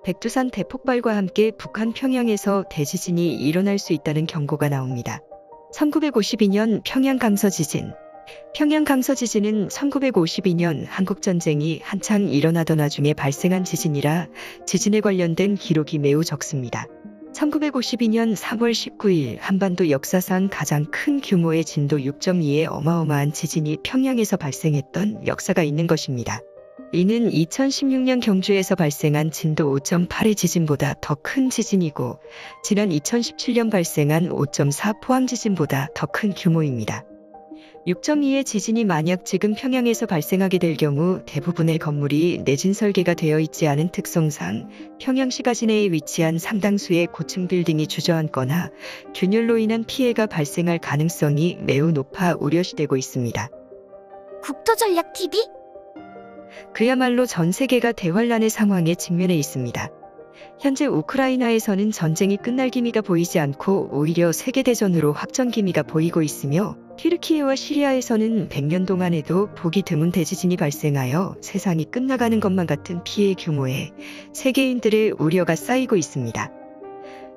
백두산 대폭발과 함께 북한 평양에서 대지진이 일어날 수 있다는 경고가 나옵니다. 1952년 평양 강서지진. 평양 강서지진은 1952년 한국전쟁이 한창 일어나던 와중에 발생한 지진이라 지진에 관련된 기록이 매우 적습니다. 1952년 3월 19일 한반도 역사상 가장 큰 규모의 진도 6.2의 어마어마한 지진이 평양에서 발생했던 역사가 있는 것입니다. 이는 2016년 경주에서 발생한 진도 5.8의 지진보다 더 큰 지진이고 지난 2017년 발생한 5.4 포항 지진보다 더 큰 규모입니다. 6.2의 지진이 만약 지금 평양에서 발생하게 될 경우 대부분의 건물이 내진 설계가 되어 있지 않은 특성상 평양시가 시내에 위치한 상당수의 고층 빌딩이 주저앉거나 균열로 인한 피해가 발생할 가능성이 매우 높아 우려시되고 있습니다. 국토전략TV? 그야말로 전 세계가 대환란의 상황에 직면해 있습니다. 현재 우크라이나에서는 전쟁이 끝날 기미가 보이지 않고 오히려 세계대전으로 확전 기미가 보이고 있으며 튀르키예와 시리아에서는 100년 동안에도 보기 드문 대지진이 발생하여 세상이 끝나가는 것만 같은 피해 규모에 세계인들의 우려가 쌓이고 있습니다.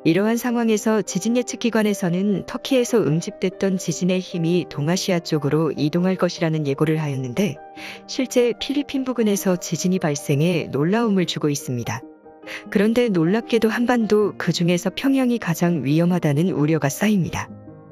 이러한 상황에서 지진 예측기관에서는 터키에서 응집됐던 지진의 힘이 동아시아 쪽으로 이동할 것이라는 예고를 하였는데 실제 필리핀 부근에서 지진이 발생해 놀라움을 주고 있습니다. 그런데 놀랍게도 한반도 그중에서 평양이 가장 위험하다는 우려가 쌓입니다.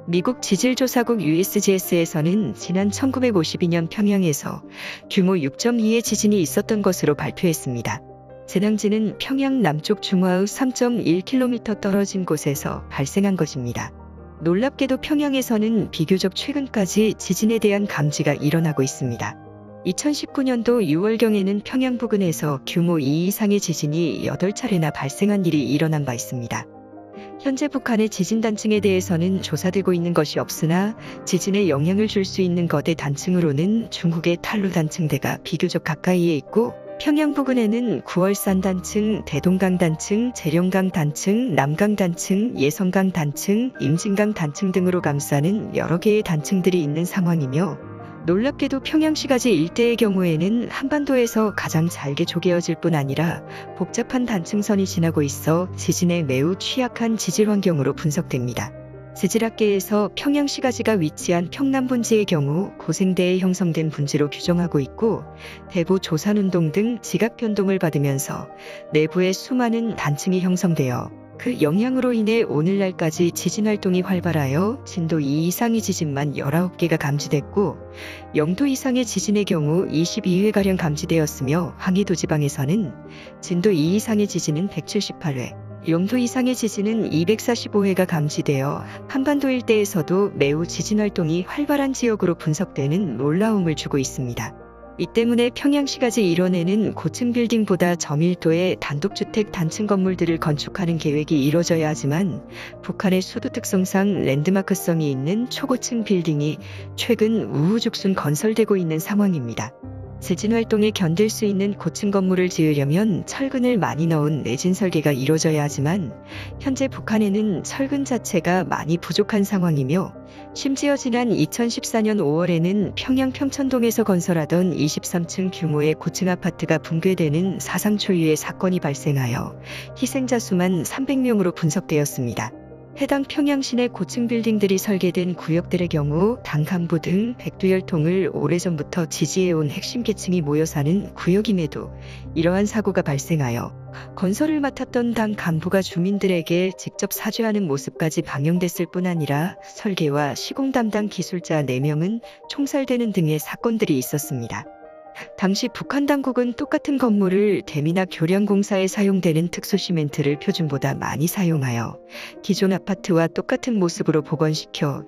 미국 지질조사국 USGS에서는 지난 1952년 평양에서 규모 6.2의 지진이 있었던 것으로 발표했습니다. 재난지는 평양 남쪽 중화의 3.1km 떨어진 곳에서 발생한 것입니다. 놀랍게도 평양에서는 비교적 최근까지 지진에 대한 감지가 일어나고 있습니다. 2019년도 6월경에는 평양 부근에서 규모 2 이상의 지진이 8차례나 발생한 일이 일어난 바 있습니다. 현재 북한의 지진 단층에 대해서는 조사되고 있는 것이 없으나 지진에 영향을 줄 수 있는 거대 단층으로는 중국의 탈루 단층대가 비교적 가까이에 있고 평양 부근에는 구월산 단층, 대동강 단층, 재룡강 단층, 남강 단층, 예성강 단층, 임진강 단층 등으로 감싸는 여러 개의 단층들이 있는 상황이며 놀랍게도 평양시가지 일대의 경우에는 한반도에서 가장 잘게 조개어질 뿐 아니라 복잡한 단층선이 지나고 있어 지진에 매우 취약한 지질 환경으로 분석됩니다. 지질학계에서 평양시가지가 위치한 평남분지의 경우 고생대에 형성된 분지로 규정하고 있고 대부 조산운동 등 지각 변동을 받으면서 내부에 수많은 단층이 형성되어 그 영향으로 인해 오늘날까지 지진 활동이 활발하여 진도 2 이상의 지진만 19개가 감지됐고 0도 이상의 지진의 경우 22회가량 감지되었으며 황해도 지방에서는 진도 2 이상의 지진은 178회, 0도 이상의 지진은 245회가 감지되어 한반도 일대에서도 매우 지진 활동이 활발한 지역으로 분석되는 놀라움을 주고 있습니다. 이 때문에 평양시가지 일원에는 고층 빌딩보다 저밀도의 단독주택 단층 건물들을 건축하는 계획이 이뤄져야 하지만 북한의 수도 특성상 랜드마크성이 있는 초고층 빌딩이 최근 우후죽순 건설되고 있는 상황입니다. 지진 활동에 견딜 수 있는 고층 건물을 지으려면 철근을 많이 넣은 내진 설계가 이루어져야 하지만 현재 북한에는 철근 자체가 많이 부족한 상황이며 심지어 지난 2014년 5월에는 평양 평천동에서 건설하던 23층 규모의 고층 아파트가 붕괴되는 사상 초유의 사건이 발생하여 희생자 수만 300명으로 분석되었습니다. 해당 평양 시내 고층 빌딩들이 설계된 구역들의 경우 당 간부 등 백두혈통을 오래전부터 지지해온 핵심 계층이 모여 사는 구역임에도 이러한 사고가 발생하여 건설을 맡았던 당 간부가 주민들에게 직접 사죄하는 모습까지 방영됐을 뿐 아니라 설계와 시공 담당 기술자 4명은 총살되는 등의 사건들이 있었습니다. 당시 북한 당국은 똑같은 건물을 대미나 교량 공사에 사용되는 특수 시멘트를 표준보다 많이 사용하여 기존 아파트와 똑같은 모습으로 복원시켜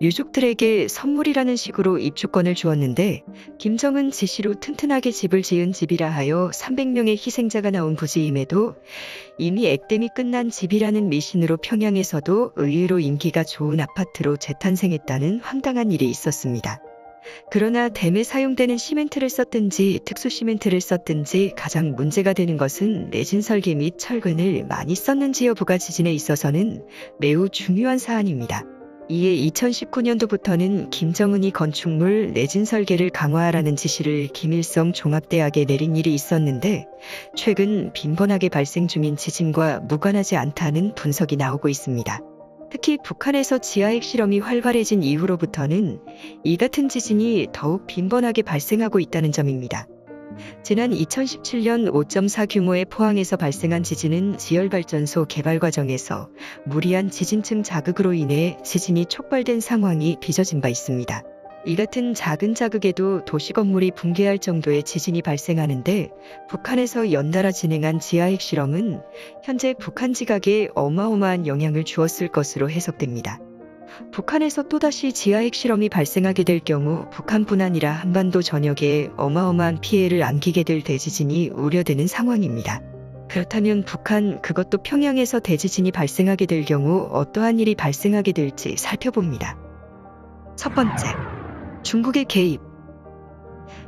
유족들에게 선물이라는 식으로 입주권을 주었는데 김정은 지시로 튼튼하게 집을 지은 집이라 하여 300명의 희생자가 나온 부지임에도 이미 액땜이 끝난 집이라는 미신으로 평양에서도 의외로 인기가 좋은 아파트로 재탄생했다는 황당한 일이 있었습니다. 그러나 댐에 사용되는 시멘트를 썼든지 특수 시멘트를 썼든지 가장 문제가 되는 것은 내진 설계 및 철근을 많이 썼는지 여부가 지진에 있어서는 매우 중요한 사안입니다. 이에 2019년도부터는 김정은이 건축물 내진 설계를 강화하라는 지시를 김일성 종합대학에 내린 일이 있었는데 최근 빈번하게 발생 중인 지진과 무관하지 않다는 분석이 나오고 있습니다. 특히 북한에서 지하 핵실험이 활발해진 이후로부터는 이 같은 지진이 더욱 빈번하게 발생하고 있다는 점입니다. 지난 2017년 5.4 규모의 포항에서 발생한 지진은 지열발전소 개발 과정에서 무리한 지진층 자극으로 인해 지진이 촉발된 상황이 빚어진 바 있습니다. 이 같은 작은 자극에도 도시 건물이 붕괴할 정도의 지진이 발생하는데 북한에서 연달아 진행한 지하 핵실험은 현재 북한 지각에 어마어마한 영향을 주었을 것으로 해석됩니다. 북한에서 또다시 지하 핵실험이 발생하게 될 경우 북한뿐 아니라 한반도 전역에 어마어마한 피해를 안기게 될 대지진이 우려되는 상황입니다. 그렇다면 북한, 그것도 평양에서 대지진이 발생하게 될 경우 어떠한 일이 발생하게 될지 살펴봅니다. 첫 번째, 중국의 개입.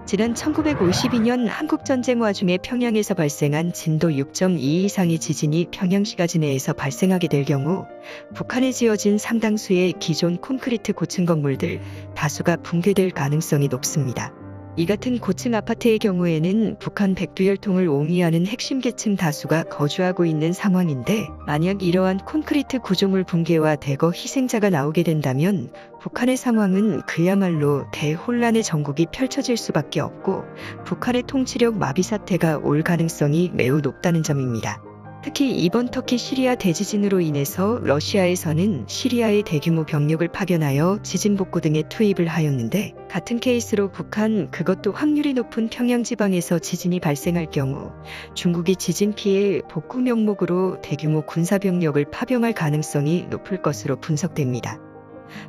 지난 1952년 한국전쟁 와중에 평양에서 발생한 진도 6.2 이상의 지진이 평양시가 지내에서 발생하게 될 경우 북한에 지어진 상당수의 기존 콘크리트 고층 건물들 다수가 붕괴될 가능성이 높습니다. 이 같은 고층 아파트의 경우에는 북한 백두혈통을 옹이하는 핵심 계층 다수가 거주하고 있는 상황인데 만약 이러한 콘크리트 구조물 붕괴와 대거 희생자가 나오게 된다면 북한의 상황은 그야말로 대혼란의 전국이 펼쳐질 수밖에 없고 북한의 통치력 마비 사태가 올 가능성이 매우 높다는 점입니다. 특히 이번 터키 시리아 대지진으로 인해서 러시아에서는 시리아에 대규모 병력을 파견하여 지진 복구 등에 투입을 하였는데 같은 케이스로 북한, 그것도 확률이 높은 평양 지방에서 지진이 발생할 경우 중국이 지진 피해 복구 명목으로 대규모 군사 병력을 파병할 가능성이 높을 것으로 분석됩니다.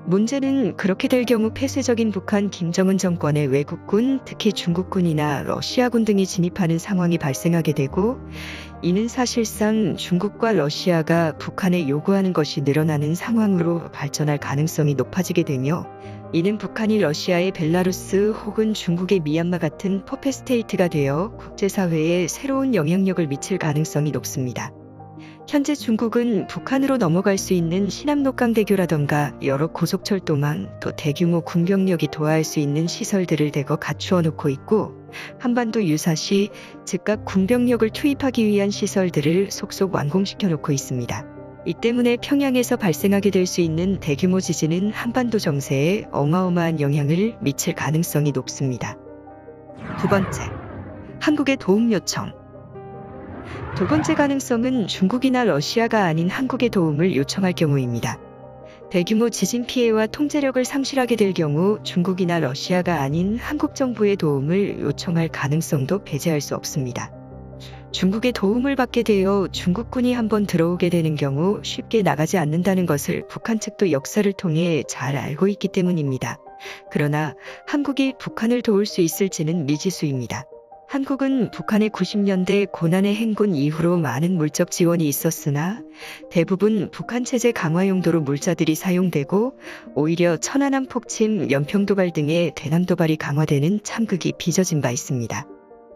문제는 그렇게 될 경우 폐쇄적인 북한 김정은 정권의 외국군, 특히 중국군이나 러시아군 등이 진입하는 상황이 발생하게 되고 이는 사실상 중국과 러시아가 북한에 요구하는 것이 늘어나는 상황으로 발전할 가능성이 높아지게 되며 이는 북한이 러시아의 벨라루스 혹은 중국의 미얀마 같은 퍼펫스테이트가 되어 국제사회에 새로운 영향력을 미칠 가능성이 높습니다. 현재 중국은 북한으로 넘어갈 수 있는 시남녹강대교라던가 여러 고속철도망, 또 대규모 군병력이 도하할 수 있는 시설들을 대거 갖추어 놓고 있고 한반도 유사시 즉각 군병력을 투입하기 위한 시설들을 속속 완공시켜 놓고 있습니다. 이 때문에 평양에서 발생하게 될 수 있는 대규모 지진은 한반도 정세에 어마어마한 영향을 미칠 가능성이 높습니다. 두 번째, 한국의 도움 요청. 두 번째 가능성은 중국이나 러시아가 아닌 한국의 도움을 요청할 경우입니다. 대규모 지진 피해와 통제력을 상실하게 될 경우 중국이나 러시아가 아닌 한국 정부의 도움을 요청할 가능성도 배제할 수 없습니다. 중국의 도움을 받게 되어 중국군이 한번 들어오게 되는 경우 쉽게 나가지 않는다는 것을 북한 측도 역사를 통해 잘 알고 있기 때문입니다. 그러나 한국이 북한을 도울 수 있을지는 미지수입니다. 한국은 북한의 90년대 고난의 행군 이후로 많은 물적 지원이 있었으나 대부분 북한 체제 강화 용도로 물자들이 사용되고 오히려 천안함 폭침, 연평도발 등의 대남도발이 강화되는 참극이 빚어진 바 있습니다.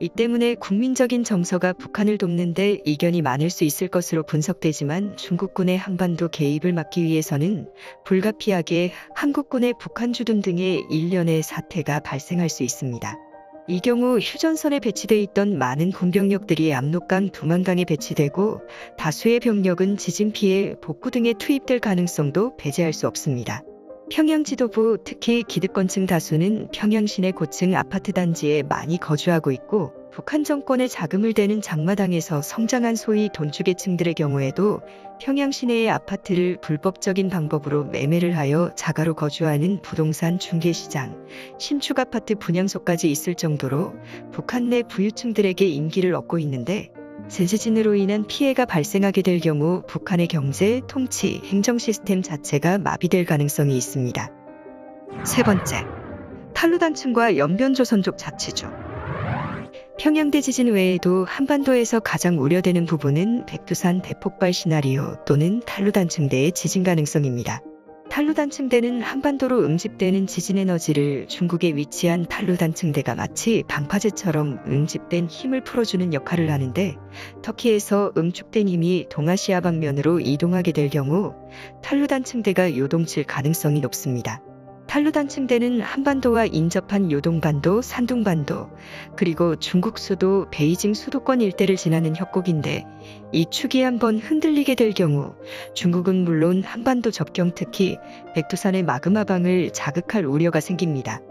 이 때문에 국민적인 정서가 북한을 돕는 데 이견이 많을 수 있을 것으로 분석되지만 중국군의 한반도 개입을 막기 위해서는 불가피하게 한국군의 북한 주둔 등의 일련의 사태가 발생할 수 있습니다. 이 경우 휴전선에 배치되어 있던 많은 군병력들이 압록강, 두만강에 배치되고 다수의 병력은 지진 피해 복구 등에 투입될 가능성도 배제할 수 없습니다. 평양 지도부, 특히 기득권층 다수는 평양 시내 고층 아파트 단지에 많이 거주하고 있고 북한 정권의 자금을 대는 장마당에서 성장한 소위 돈주계층들의 경우에도 평양 시내의 아파트를 불법적인 방법으로 매매를 하여 자가로 거주하는 부동산 중개시장, 신축 아파트 분양소까지 있을 정도로 북한 내 부유층들에게 인기를 얻고 있는데 재지진으로 인한 피해가 발생하게 될 경우 북한의 경제, 통치, 행정 시스템 자체가 마비될 가능성이 있습니다. 세 번째, 탈루단층과 연변조선족 자치주. 평양 대지진 외에도 한반도에서 가장 우려되는 부분은 백두산 대폭발 시나리오 또는 탈루단층대의 지진 가능성입니다. 탈루단 층대는 한반도로 응집되는 지진에너지를 중국에 위치한 탈루단 층대가 마치 방파제처럼 응집된 힘을 풀어주는 역할을 하는데, 터키에서 응축된 힘이 동아시아 방면으로 이동하게 될 경우 탈루단 층대가 요동칠 가능성이 높습니다. 탈루단 층대는 한반도와 인접한 요동반도, 산둥반도, 그리고 중국 수도 베이징 수도권 일대를 지나는 협곡인데, 이 축이 한번 흔들리게 될 경우 중국은 물론 한반도 접경, 특히 백두산의 마그마방을 자극할 우려가 생깁니다.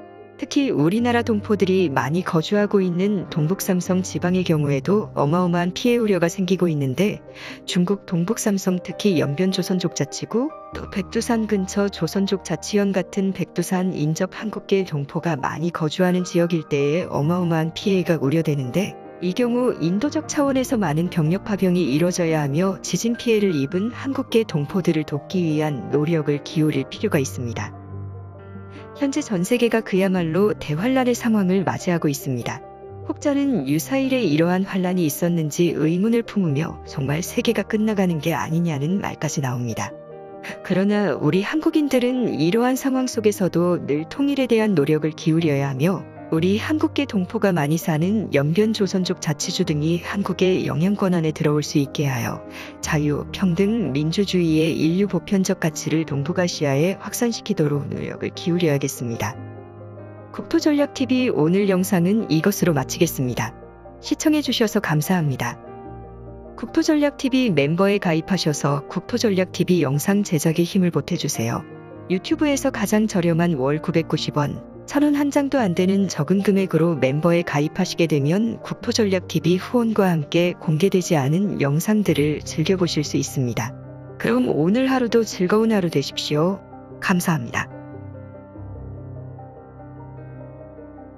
특히 우리나라 동포들이 많이 거주하고 있는 동북삼성 지방의 경우에도 어마어마한 피해 우려가 생기고 있는데, 중국 동북삼성, 특히 연변조선족 자치구, 또 백두산 근처 조선족 자치현 같은 백두산 인접 한국계 동포가 많이 거주하는 지역 일대에 어마어마한 피해가 우려되는데, 이 경우 인도적 차원에서 많은 병력 파병이 이뤄져야 하며 지진 피해를 입은 한국계 동포들을 돕기 위한 노력을 기울일 필요가 있습니다. 현재 전 세계가 그야말로 대환란의 상황을 맞이하고 있습니다. 혹자는 유사일에 이러한 환란이 있었는지 의문을 품으며 정말 세계가 끝나가는 게 아니냐는 말까지 나옵니다. 그러나 우리 한국인들은 이러한 상황 속에서도 늘 통일에 대한 노력을 기울여야 하며, 우리 한국계 동포가 많이 사는 연변 조선족 자치주 등이 한국의 영향권 안에 들어올 수 있게 하여 자유, 평등, 민주주의의 인류 보편적 가치를 동북아시아에 확산시키도록 노력을 기울여야겠습니다. 국토전략TV 오늘 영상은 이것으로 마치겠습니다. 시청해주셔서 감사합니다. 국토전략TV 멤버에 가입하셔서 국토전략TV 영상 제작에 힘을 보태주세요. 유튜브에서 가장 저렴한 월 990원, 1,000원 한 장도 안 되는 적은 금액으로 멤버에 가입하시게 되면 국토전략TV 후원과 함께 공개되지 않은 영상들을 즐겨보실 수 있습니다. 그럼 오늘 하루도 즐거운 하루 되십시오. 감사합니다.